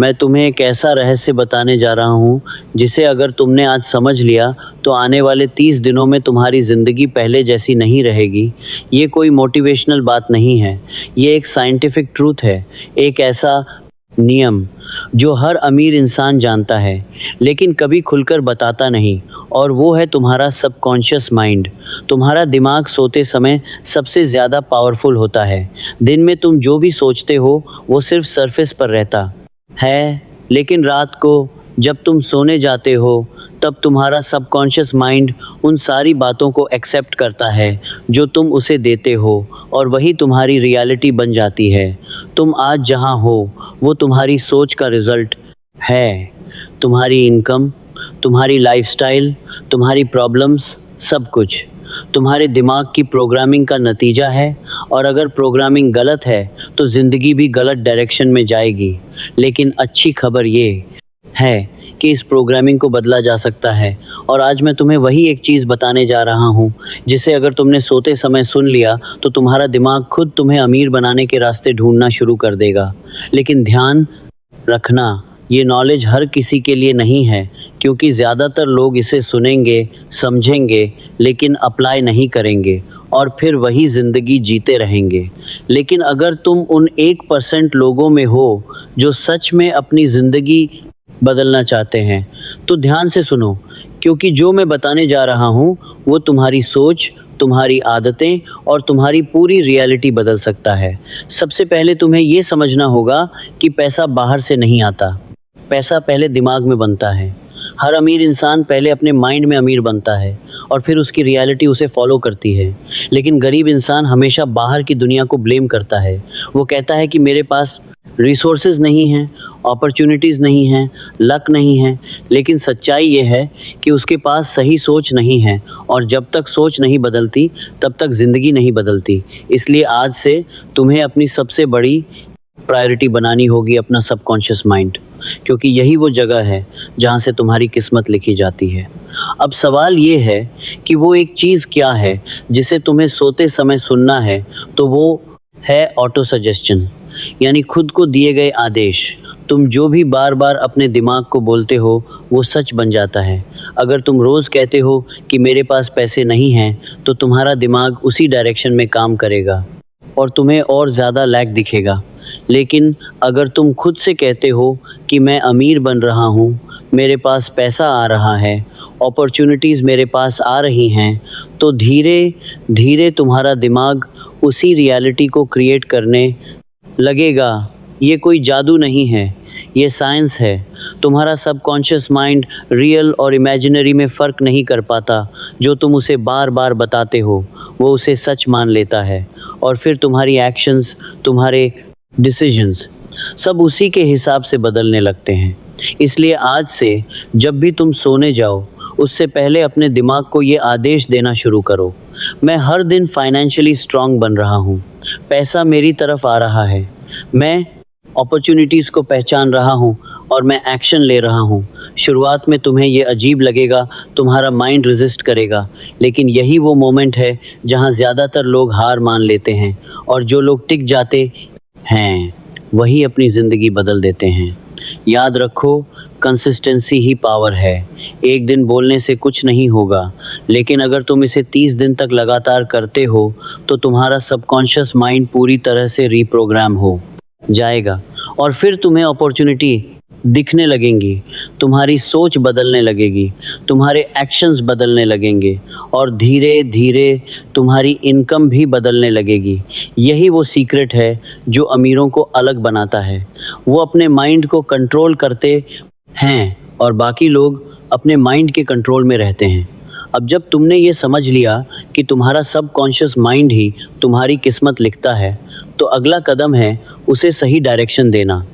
मैं तुम्हें एक ऐसा रहस्य बताने जा रहा हूँ जिसे अगर तुमने आज समझ लिया तो आने वाले 30 दिनों में तुम्हारी ज़िंदगी पहले जैसी नहीं रहेगी। ये कोई मोटिवेशनल बात नहीं है, ये एक साइंटिफिक ट्रूथ है, एक ऐसा नियम जो हर अमीर इंसान जानता है लेकिन कभी खुलकर बताता नहीं, और वो है तुम्हारा सबकॉन्शियस माइंड। तुम्हारा दिमाग सोते समय सबसे ज़्यादा पावरफुल होता है। दिन में तुम जो भी सोचते हो वो सिर्फ सरफेस पर रहता है, लेकिन रात को जब तुम सोने जाते हो तब तुम्हारा सबकॉन्शियस माइंड उन सारी बातों को एक्सेप्ट करता है जो तुम उसे देते हो, और वही तुम्हारी रियलिटी बन जाती है। तुम आज जहाँ हो वो तुम्हारी सोच का रिजल्ट है। तुम्हारी इनकम, तुम्हारी लाइफस्टाइल, तुम्हारी प्रॉब्लम्स, सब कुछ तुम्हारे दिमाग की प्रोग्रामिंग का नतीजा है। और अगर प्रोग्रामिंग गलत है तो ज़िंदगी भी गलत डायरेक्शन में जाएगी। लेकिन अच्छी खबर ये है कि इस प्रोग्रामिंग को बदला जा सकता है, और आज मैं तुम्हें वही एक चीज़ बताने जा रहा हूँ जिसे अगर तुमने सोते समय सुन लिया तो तुम्हारा दिमाग खुद तुम्हें अमीर बनाने के रास्ते ढूंढना शुरू कर देगा। लेकिन ध्यान रखना, ये नॉलेज हर किसी के लिए नहीं है, क्योंकि ज़्यादातर लोग इसे सुनेंगे, समझेंगे, लेकिन अप्लाई नहीं करेंगे और फिर वही ज़िंदगी जीते रहेंगे। लेकिन अगर तुम उन 1% लोगों में हो जो सच में अपनी ज़िंदगी बदलना चाहते हैं तो ध्यान से सुनो, क्योंकि जो मैं बताने जा रहा हूँ वो तुम्हारी सोच, तुम्हारी आदतें और तुम्हारी पूरी रियलिटी बदल सकता है। सबसे पहले तुम्हें ये समझना होगा कि पैसा बाहर से नहीं आता, पैसा पहले दिमाग में बनता है। हर अमीर इंसान पहले अपने माइंड में अमीर बनता है और फिर उसकी रियलिटी उसे फॉलो करती है। लेकिन गरीब इंसान हमेशा बाहर की दुनिया को ब्लेम करता है। वो कहता है कि मेरे पास रिसोर्सेज नहीं हैं, अपॉर्चुनिटीज़ नहीं हैं, लक नहीं है। लेकिन सच्चाई ये है कि उसके पास सही सोच नहीं है, और जब तक सोच नहीं बदलती तब तक ज़िंदगी नहीं बदलती। इसलिए आज से तुम्हें अपनी सबसे बड़ी प्रायोरिटी बनानी होगी अपना सबकॉन्शियस माइंड, क्योंकि यही वो जगह है जहाँ से तुम्हारी किस्मत लिखी जाती है। अब सवाल ये है कि वो एक चीज़ क्या है जिसे तुम्हें सोते समय सुनना है, तो वो है ऑटो सजेशन, यानी खुद को दिए गए आदेश। तुम जो भी बार बार अपने दिमाग को बोलते हो वो सच बन जाता है। अगर तुम रोज़ कहते हो कि मेरे पास पैसे नहीं हैं, तो तुम्हारा दिमाग उसी डायरेक्शन में काम करेगा और तुम्हें और ज़्यादा लैक दिखेगा। लेकिन अगर तुम खुद से कहते हो कि मैं अमीर बन रहा हूँ, मेरे पास पैसा आ रहा है, अपॉर्चुनिटीज़ मेरे पास आ रही हैं, तो धीरे धीरे तुम्हारा दिमाग उसी रियलिटी को क्रिएट करने लगेगा। ये कोई जादू नहीं है, ये साइंस है। तुम्हारा सबकॉन्शियस माइंड रियल और इमेजिनरी में फ़र्क नहीं कर पाता। जो तुम उसे बार बार बताते हो वो उसे सच मान लेता है, और फिर तुम्हारी एक्शंस, तुम्हारे डिसीजंस सब उसी के हिसाब से बदलने लगते हैं। इसलिए आज से जब भी तुम सोने जाओ उससे पहले अपने दिमाग को ये आदेश देना शुरू करो, मैं हर दिन फाइनेंशियली स्ट्रांग बन रहा हूँ, पैसा मेरी तरफ आ रहा है, मैं अपॉर्चुनिटीज़ को पहचान रहा हूँ और मैं एक्शन ले रहा हूँ। शुरुआत में तुम्हें ये अजीब लगेगा, तुम्हारा माइंड रेजिस्ट करेगा, लेकिन यही वो मोमेंट है जहाँ ज़्यादातर लोग हार मान लेते हैं, और जो लोग टिक जाते हैं वही अपनी ज़िंदगी बदल देते हैं। याद रखो, कंसिस्टेंसी ही पावर है। एक दिन बोलने से कुछ नहीं होगा, लेकिन अगर तुम इसे 30 दिन तक लगातार करते हो तो तुम्हारा सबकॉन्शियस माइंड पूरी तरह से रीप्रोग्राम हो जाएगा, और फिर तुम्हें अपॉर्चुनिटी दिखने लगेंगी, तुम्हारी सोच बदलने लगेगी, तुम्हारे एक्शंस बदलने लगेंगे, और धीरे धीरे तुम्हारी इनकम भी बदलने लगेगी। यही वो सीक्रेट है जो अमीरों को अलग बनाता है। वो अपने माइंड को कंट्रोल करते हैं और बाकी लोग अपने माइंड के कंट्रोल में रहते हैं। अब जब तुमने ये समझ लिया कि तुम्हारा सबकॉन्शियस माइंड ही तुम्हारी किस्मत लिखता है, तो अगला कदम है उसे सही डायरेक्शन देना,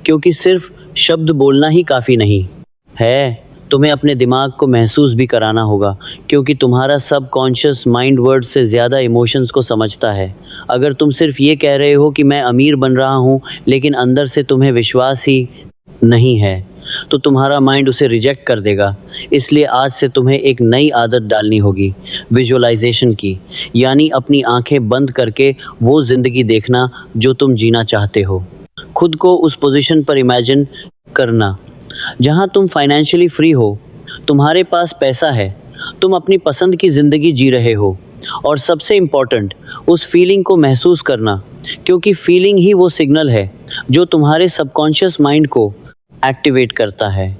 क्योंकि सिर्फ शब्द बोलना ही काफ़ी नहीं है, तुम्हें अपने दिमाग को महसूस भी कराना होगा, क्योंकि तुम्हारा सबकॉन्शियस माइंड वर्ड से ज़्यादा इमोशंस को समझता है। अगर तुम सिर्फ ये कह रहे हो कि मैं अमीर बन रहा हूँ, लेकिन अंदर से तुम्हें विश्वास ही नहीं है, तो तुम्हारा माइंड उसे रिजेक्ट कर देगा। इसलिए आज से तुम्हें एक नई आदत डालनी होगी, विजुअलाइजेशन की, यानी अपनी आंखें बंद करके वो ज़िंदगी देखना जो तुम जीना चाहते हो। खुद को उस पोजीशन पर इमेजिन करना, जहां तुम फाइनेंशियली फ्री हो, तुम्हारे पास पैसा है, तुम अपनी पसंद की ज़िंदगी जी रहे हो, और सबसे इम्पोर्टेंट उस फीलिंग को महसूस करना, क्योंकि फीलिंग ही वो सिग्नल है जो तुम्हारे सबकॉन्शियस माइंड को एक्टिवेट करता है।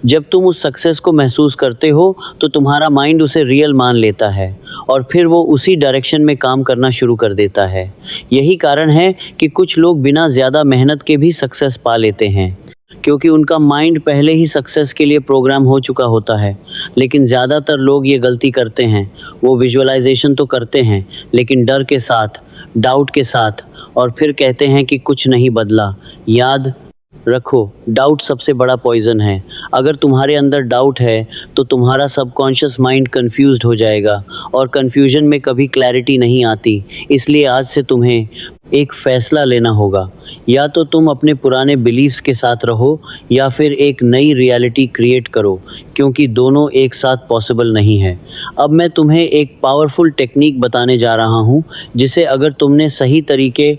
जब तुम उस सक्सेस को महसूस करते हो तो तुम्हारा माइंड उसे रियल मान लेता है और फिर वो उसी डायरेक्शन में काम करना शुरू कर देता है। यही कारण है कि कुछ लोग बिना ज़्यादा मेहनत के भी सक्सेस पा लेते हैं, क्योंकि उनका माइंड पहले ही सक्सेस के लिए प्रोग्राम हो चुका होता है। लेकिन ज़्यादातर लोग ये गलती करते हैं, वो विजुअलाइजेशन तो करते हैं लेकिन डर के साथ, डाउट के साथ, और फिर कहते हैं कि कुछ नहीं बदला। याद रखो, डाउट सबसे बड़ा पॉइजन है। अगर तुम्हारे अंदर डाउट है तो तुम्हारा सबकॉन्शियस माइंड कंफ्यूज्ड हो जाएगा और कंफ्यूजन में कभी क्लैरिटी नहीं आती। इसलिए आज से तुम्हें एक फैसला लेना होगा, या तो तुम अपने पुराने बिलीफ्स के साथ रहो या फिर एक नई रियलिटी क्रिएट करो, क्योंकि दोनों एक साथ पॉसिबल नहीं है। अब मैं तुम्हें एक पावरफुल टेक्निक बताने जा रहा हूँ, जिसे अगर तुमने सही तरीके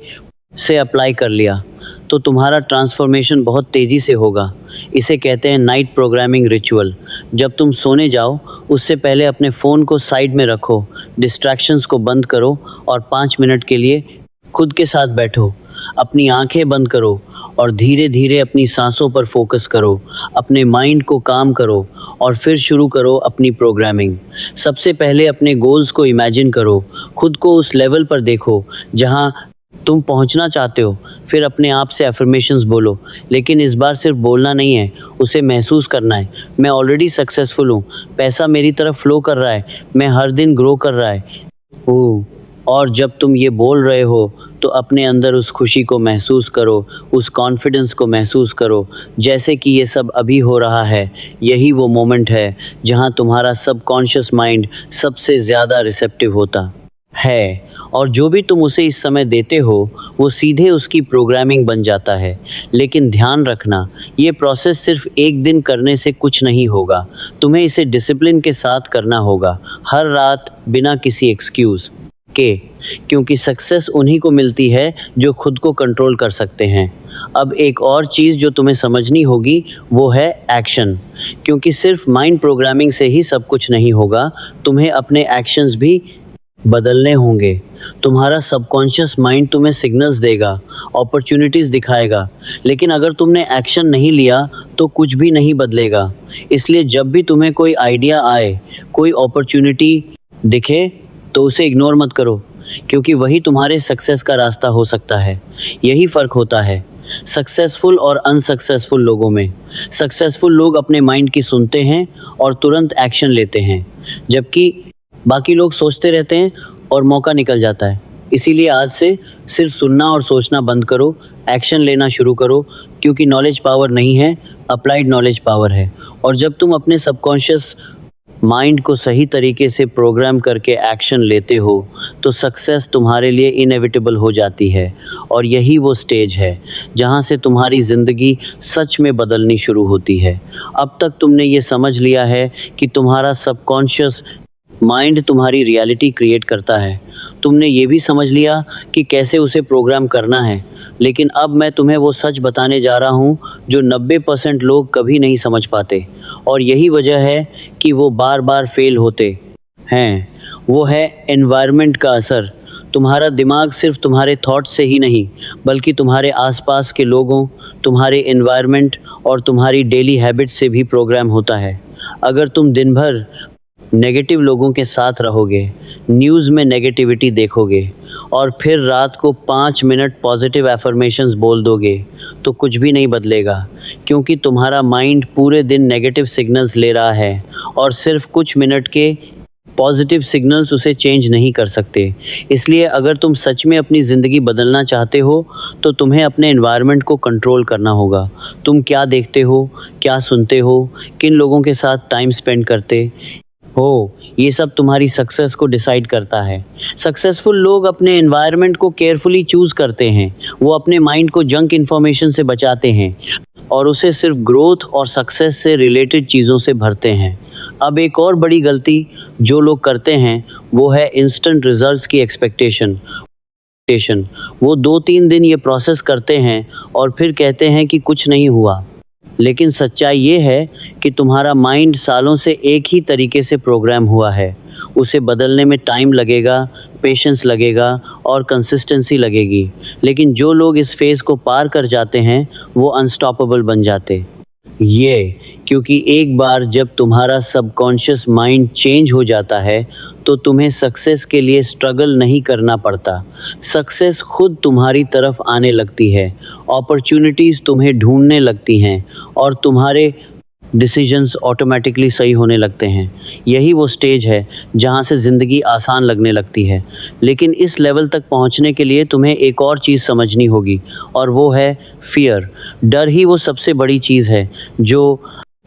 से अप्लाई कर लिया तो तुम्हारा ट्रांसफॉर्मेशन बहुत तेज़ी से होगा। इसे कहते हैं नाइट प्रोग्रामिंग रिचुअल। जब तुम सोने जाओ उससे पहले अपने फ़ोन को साइड में रखो, डिस्ट्रैक्शंस को बंद करो और 5 मिनट के लिए खुद के साथ बैठो। अपनी आंखें बंद करो और धीरे धीरे अपनी सांसों पर फोकस करो। अपने माइंड को काम करो और फिर शुरू करो अपनी प्रोग्रामिंग। सबसे पहले अपने गोल्स को इमेजिन करो, खुद को उस लेवल पर देखो जहां तुम पहुंचना चाहते हो। फिर अपने आप से अफर्मेशंस बोलो, लेकिन इस बार सिर्फ बोलना नहीं है, उसे महसूस करना है। मैं ऑलरेडी सक्सेसफुल हूँ, पैसा मेरी तरफ फ्लो कर रहा है, मैं हर दिन ग्रो कर रहा है। और जब तुम ये बोल रहे हो तो अपने अंदर उस खुशी को महसूस करो, उस कॉन्फिडेंस को महसूस करो, जैसे कि ये सब अभी हो रहा है। यही वो मोमेंट है जहाँ तुम्हारा सबकॉन्शियस माइंड सबसे ज़्यादा रिसेप्टिव होता है, और जो भी तुम उसे इस समय देते हो वो सीधे उसकी प्रोग्रामिंग बन जाता है। लेकिन ध्यान रखना, ये प्रोसेस सिर्फ एक दिन करने से कुछ नहीं होगा। तुम्हें इसे डिसिप्लिन के साथ करना होगा, हर रात, बिना किसी एक्सक्यूज़ के, क्योंकि सक्सेस उन्हीं को मिलती है जो खुद को कंट्रोल कर सकते हैं। अब एक और चीज़ जो तुम्हें समझनी होगी वो है एक्शन, क्योंकि सिर्फ माइंड प्रोग्रामिंग से ही सब कुछ नहीं होगा, तुम्हें अपने एक्शंस भी बदलने होंगे। तुम्हारा सबकॉन्शियस माइंड तुम्हें सिग्नल्स देगा, अपॉर्चुनिटीज़ दिखाएगा, लेकिन अगर तुमने एक्शन नहीं लिया तो कुछ भी नहीं बदलेगा। इसलिए जब भी तुम्हें कोई आइडिया आए, कोई अपॉर्चुनिटी दिखे, तो उसे इग्नोर मत करो, क्योंकि वही तुम्हारे सक्सेस का रास्ता हो सकता है। यही फ़र्क होता है सक्सेसफुल और अनसक्सेसफुल लोगों में। सक्सेसफुल लोग अपने माइंड की सुनते हैं और तुरंत एक्शन लेते हैं, जबकि बाकी लोग सोचते रहते हैं और मौका निकल जाता है। इसीलिए आज से सिर्फ सुनना और सोचना बंद करो, एक्शन लेना शुरू करो, क्योंकि नॉलेज पावर नहीं है, अप्लाइड नॉलेज पावर है। और जब तुम अपने सबकॉन्शियस माइंड को सही तरीके से प्रोग्राम करके एक्शन लेते हो तो सक्सेस तुम्हारे लिए इनएविटेबल हो जाती है। और यही वो स्टेज है जहाँ से तुम्हारी ज़िंदगी सच में बदलनी शुरू होती है। अब तक तुमने ये समझ लिया है कि तुम्हारा सबकॉन्शियस माइंड तुम्हारी रियलिटी क्रिएट करता है। तुमने ये भी समझ लिया कि कैसे उसे प्रोग्राम करना है। लेकिन अब मैं तुम्हें वो सच बताने जा रहा हूँ जो 90% लोग कभी नहीं समझ पाते, और यही वजह है कि वो बार बार फेल होते हैं। वो है एनवायरनमेंट का असर। तुम्हारा दिमाग सिर्फ तुम्हारे थॉट्स से ही नहीं, बल्कि तुम्हारे आसपास के लोगों, तुम्हारे एनवायरनमेंट और तुम्हारी डेली हैबिट से भी प्रोग्राम होता है। अगर तुम दिन भर नेगेटिव लोगों के साथ रहोगे, न्यूज़ में नेगेटिविटी देखोगे और फिर रात को 5 मिनट पॉजिटिव एफर्मेशंस बोल दोगे, तो कुछ भी नहीं बदलेगा, क्योंकि तुम्हारा माइंड पूरे दिन नेगेटिव सिग्नल्स ले रहा है और सिर्फ कुछ मिनट के पॉजिटिव सिग्नल्स उसे चेंज नहीं कर सकते। इसलिए अगर तुम सच में अपनी ज़िंदगी बदलना चाहते हो तो तुम्हें अपने एनवायरनमेंट को कंट्रोल करना होगा। तुम क्या देखते हो, क्या सुनते हो, किन लोगों के साथ टाइम स्पेंड करते हो, ये सब तुम्हारी सक्सेस को डिसाइड करता है। सक्सेसफुल लोग अपने एनवायरनमेंट को केयरफुली चूज़ करते हैं। वो अपने माइंड को जंक इन्फॉर्मेशन से बचाते हैं और उसे सिर्फ ग्रोथ और सक्सेस से रिलेटेड चीज़ों से भरते हैं। अब एक और बड़ी गलती जो लोग करते हैं वो है इंस्टेंट रिजल्ट्स की एक्सपेक्टेशन। वो 2-3 दिन ये प्रोसेस करते हैं और फिर कहते हैं कि कुछ नहीं हुआ, लेकिन सच्चाई ये है कि तुम्हारा माइंड सालों से एक ही तरीके से प्रोग्राम हुआ है। उसे बदलने में टाइम लगेगा, पेशेंस लगेगा और कंसिस्टेंसी लगेगी। लेकिन जो लोग इस फेज़ को पार कर जाते हैं, वो अनस्टॉपेबल बन जाते। ये क्योंकि एक बार जब तुम्हारा सबकॉन्शियस माइंड चेंज हो जाता है, तो तुम्हें सक्सेस के लिए स्ट्रगल नहीं करना पड़ता। सक्सेस खुद तुम्हारी तरफ आने लगती है, अपॉर्चुनिटीज़ तुम्हें ढूंढने लगती हैं और तुम्हारे डिसीजंस ऑटोमेटिकली सही होने लगते हैं। यही वो स्टेज है जहाँ से ज़िंदगी आसान लगने लगती है। लेकिन इस लेवल तक पहुँचने के लिए तुम्हें एक और चीज़ समझनी होगी, और वो है फ़ियर। डर ही वो सबसे बड़ी चीज़ है जो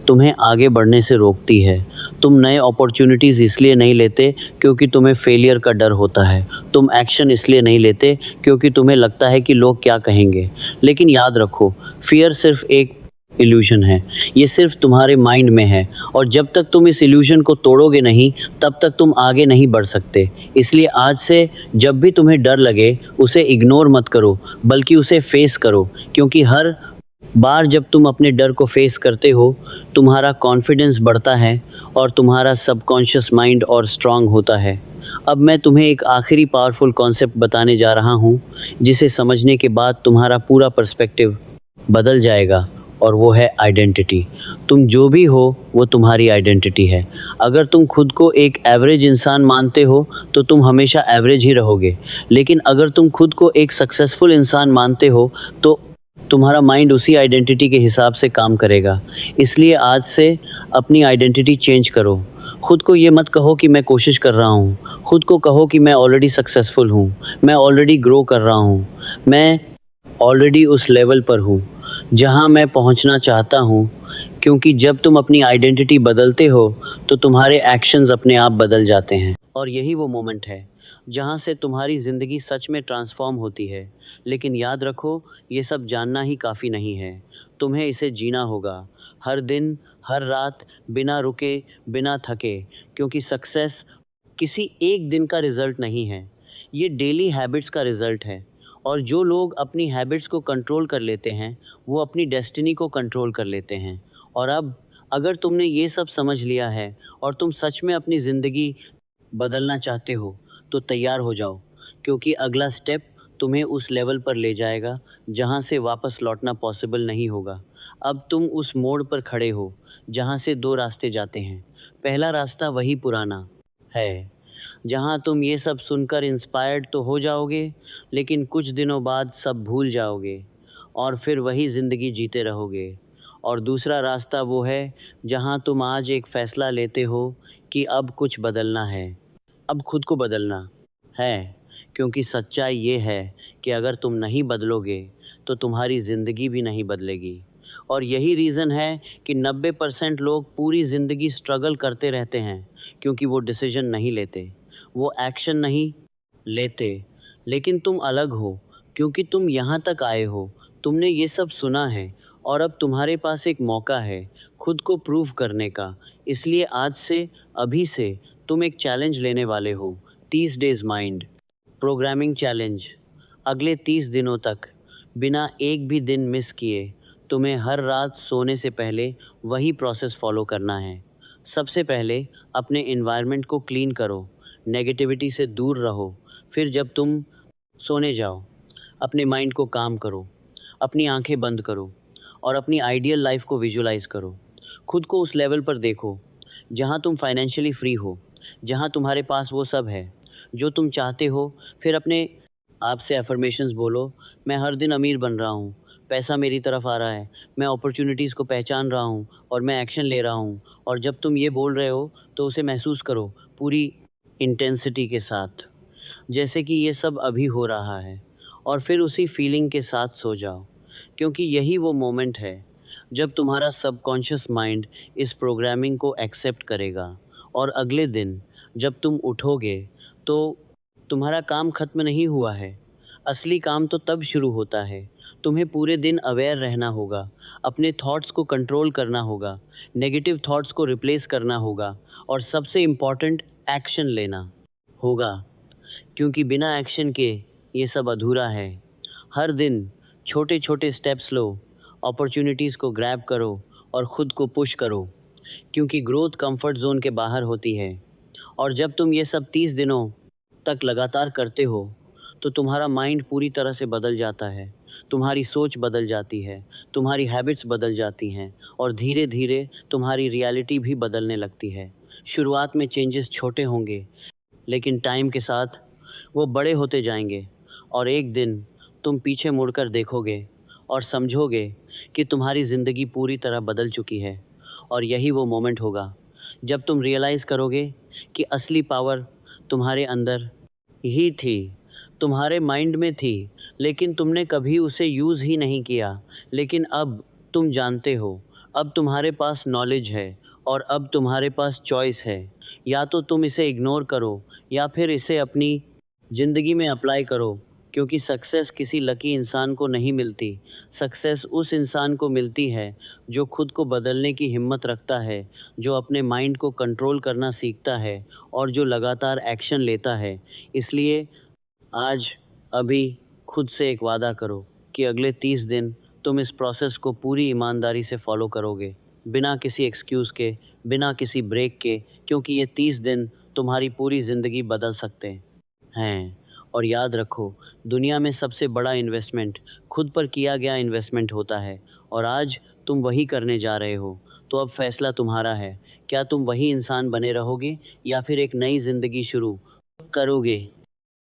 तुम्हें आगे बढ़ने से रोकती है। तुम नए अपॉर्चुनिटीज़ इसलिए नहीं लेते क्योंकि तुम्हें फेलियर का डर होता है। तुम एक्शन इसलिए नहीं लेते क्योंकि तुम्हें लगता है कि लोग क्या कहेंगे। लेकिन याद रखो, फ़ियर सिर्फ एक इल्यूशन है। ये सिर्फ तुम्हारे माइंड में है, और जब तक तुम इस इल्यूशन को तोड़ोगे नहीं, तब तक तुम आगे नहीं बढ़ सकते। इसलिए आज से जब भी तुम्हें डर लगे, उसे इग्नोर मत करो, बल्कि उसे फेस करो। क्योंकि हर बार जब तुम अपने डर को फेस करते हो, तुम्हारा कॉन्फिडेंस बढ़ता है और तुम्हारा सबकॉन्शियस माइंड और स्ट्रांग होता है। अब मैं तुम्हें एक आखिरी पावरफुल कॉन्सेप्ट बताने जा रहा हूँ, जिसे समझने के बाद तुम्हारा पूरा पर्सपेक्टिव बदल जाएगा, और वो है आइडेंटिटी। तुम जो भी हो, वो तुम्हारी आइडेंटिटी है। अगर तुम खुद को एक एवरेज इंसान मानते हो, तो तुम हमेशा एवरेज ही रहोगे। लेकिन अगर तुम खुद को एक सक्सेसफुल इंसान मानते हो, तो तुम्हारा माइंड उसी आइडेंटिटी के हिसाब से काम करेगा। इसलिए आज से अपनी आइडेंटिटी चेंज करो। खुद को ये मत कहो कि मैं कोशिश कर रहा हूँ, खुद को कहो कि मैं ऑलरेडी सक्सेसफुल हूँ, मैं ऑलरेडी ग्रो कर रहा हूँ, मैं ऑलरेडी उस लेवल पर हूँ जहाँ मैं पहुँचना चाहता हूँ। क्योंकि जब तुम अपनी आइडेंटिटी बदलते हो, तो तुम्हारे एक्शंस अपने आप बदल जाते हैं। और यही वो मोमेंट है जहाँ से तुम्हारी ज़िंदगी सच में ट्रांसफॉर्म होती है। लेकिन याद रखो, ये सब जानना ही काफ़ी नहीं है, तुम्हें इसे जीना होगा। हर दिन, हर रात, बिना रुके, बिना थके। क्योंकि सक्सेस किसी एक दिन का रिज़ल्ट नहीं है, ये डेली हैबिट्स का रिज़ल्ट है। और जो लोग अपनी हैबिट्स को कंट्रोल कर लेते हैं, वो अपनी डेस्टिनी को कंट्रोल कर लेते हैं। और अब अगर तुमने ये सब समझ लिया है और तुम सच में अपनी ज़िंदगी बदलना चाहते हो, तो तैयार हो जाओ। क्योंकि अगला स्टेप तुम्हें उस लेवल पर ले जाएगा जहाँ से वापस लौटना पॉसिबल नहीं होगा। अब तुम उस मोड़ पर खड़े हो जहाँ से दो रास्ते जाते हैं। पहला रास्ता वही पुराना है, जहाँ तुम ये सब सुनकर इंस्पायर्ड तो हो जाओगे, लेकिन कुछ दिनों बाद सब भूल जाओगे और फिर वही ज़िंदगी जीते रहोगे। और दूसरा रास्ता वो है जहाँ तुम आज एक फ़ैसला लेते हो कि अब कुछ बदलना है, अब खुद को बदलना है। क्योंकि सच्चाई ये है कि अगर तुम नहीं बदलोगे, तो तुम्हारी ज़िंदगी भी नहीं बदलेगी। और यही रीज़न है कि 90% लोग पूरी ज़िंदगी स्ट्रगल करते रहते हैं, क्योंकि वो डिसीजन नहीं लेते, वो एक्शन नहीं लेते। लेकिन तुम अलग हो, क्योंकि तुम यहाँ तक आए हो, तुमने ये सब सुना है, और अब तुम्हारे पास एक मौका है खुद को प्रूव करने का। इसलिए आज से, अभी से तुम एक चैलेंज लेने वाले हो। 30 डेज़ माइंड प्रोग्रामिंग चैलेंज। अगले 30 दिनों तक बिना एक भी दिन मिस किए तुम्हें हर रात सोने से पहले वही प्रोसेस फॉलो करना है। सबसे पहले अपने एनवायरनमेंट को क्लीन करो, नेगेटिविटी से दूर रहो। फिर जब तुम सोने जाओ, अपने माइंड को काम करो, अपनी आंखें बंद करो और अपनी आइडियल लाइफ को विजुलाइज करो। खुद को उस लेवल पर देखो जहाँ तुम फाइनेंशियली फ्री हो, जहाँ तुम्हारे पास वो सब है जो तुम चाहते हो। फिर अपने आप से अफर्मेशंस बोलो, मैं हर दिन अमीर बन रहा हूँ, पैसा मेरी तरफ आ रहा है, मैं अपॉर्चुनिटीज़ को पहचान रहा हूँ और मैं एक्शन ले रहा हूँ। और जब तुम ये बोल रहे हो, तो उसे महसूस करो पूरी इंटेंसिटी के साथ, जैसे कि ये सब अभी हो रहा है। और फिर उसी फीलिंग के साथ सो जाओ। क्योंकि यही वो मोमेंट है जब तुम्हारा सबकॉन्शियस माइंड इस प्रोग्रामिंग को एक्सेप्ट करेगा। और अगले दिन जब तुम उठोगे, तो तुम्हारा काम खत्म नहीं हुआ है। असली काम तो तब शुरू होता है। तुम्हें पूरे दिन अवेयर रहना होगा, अपने थॉट्स को कंट्रोल करना होगा, नेगेटिव थॉट्स को रिप्लेस करना होगा, और सबसे इम्पॉर्टेंट, एक्शन लेना होगा। क्योंकि बिना एक्शन के ये सब अधूरा है। हर दिन छोटे छोटे स्टेप्स लो, अपॉर्चुनिटीज़ को ग्रैब करो और ख़ुद को पुश करो, क्योंकि ग्रोथ कंफर्ट जोन के बाहर होती है। और जब तुम ये सब 30 दिनों तक लगातार करते हो तो तुम्हारा माइंड पूरी तरह से बदल जाता है, तुम्हारी सोच बदल जाती है, तुम्हारी हैबिट्स बदल जाती हैं और धीरे धीरे तुम्हारी रियलिटी भी बदलने लगती है। शुरुआत में चेंजेस छोटे होंगे, लेकिन टाइम के साथ वो बड़े होते जाएंगे और एक दिन तुम पीछे मुड़कर देखोगे और समझोगे कि तुम्हारी ज़िंदगी पूरी तरह बदल चुकी है। और यही वो मोमेंट होगा जब तुम रियलाइज़ करोगे कि असली पावर तुम्हारे अंदर ही थी, तुम्हारे माइंड में थी, लेकिन तुमने कभी उसे यूज़ ही नहीं किया। लेकिन अब तुम जानते हो, अब तुम्हारे पास नॉलेज है और अब तुम्हारे पास चॉइस है। या तो तुम इसे इग्नोर करो या फिर इसे अपनी ज़िंदगी में अप्लाई करो, क्योंकि सक्सेस किसी लकी इंसान को नहीं मिलती। सक्सेस उस इंसान को मिलती है जो खुद को बदलने की हिम्मत रखता है, जो अपने माइंड को कंट्रोल करना सीखता है और जो लगातार एक्शन लेता है। इसलिए आज अभी खुद से एक वादा करो कि अगले 30 दिन तुम इस प्रोसेस को पूरी ईमानदारी से फॉलो करोगे, बिना किसी एक्सक्यूज़ के, बिना किसी ब्रेक के, क्योंकि ये 30 दिन तुम्हारी पूरी ज़िंदगी बदल सकते हैं। और याद रखो, दुनिया में सबसे बड़ा इन्वेस्टमेंट खुद पर किया गया इन्वेस्टमेंट होता है और आज तुम वही करने जा रहे हो। तो अब फैसला तुम्हारा है, क्या तुम वही इंसान बने रहोगे या फिर एक नई ज़िंदगी शुरू करोगे।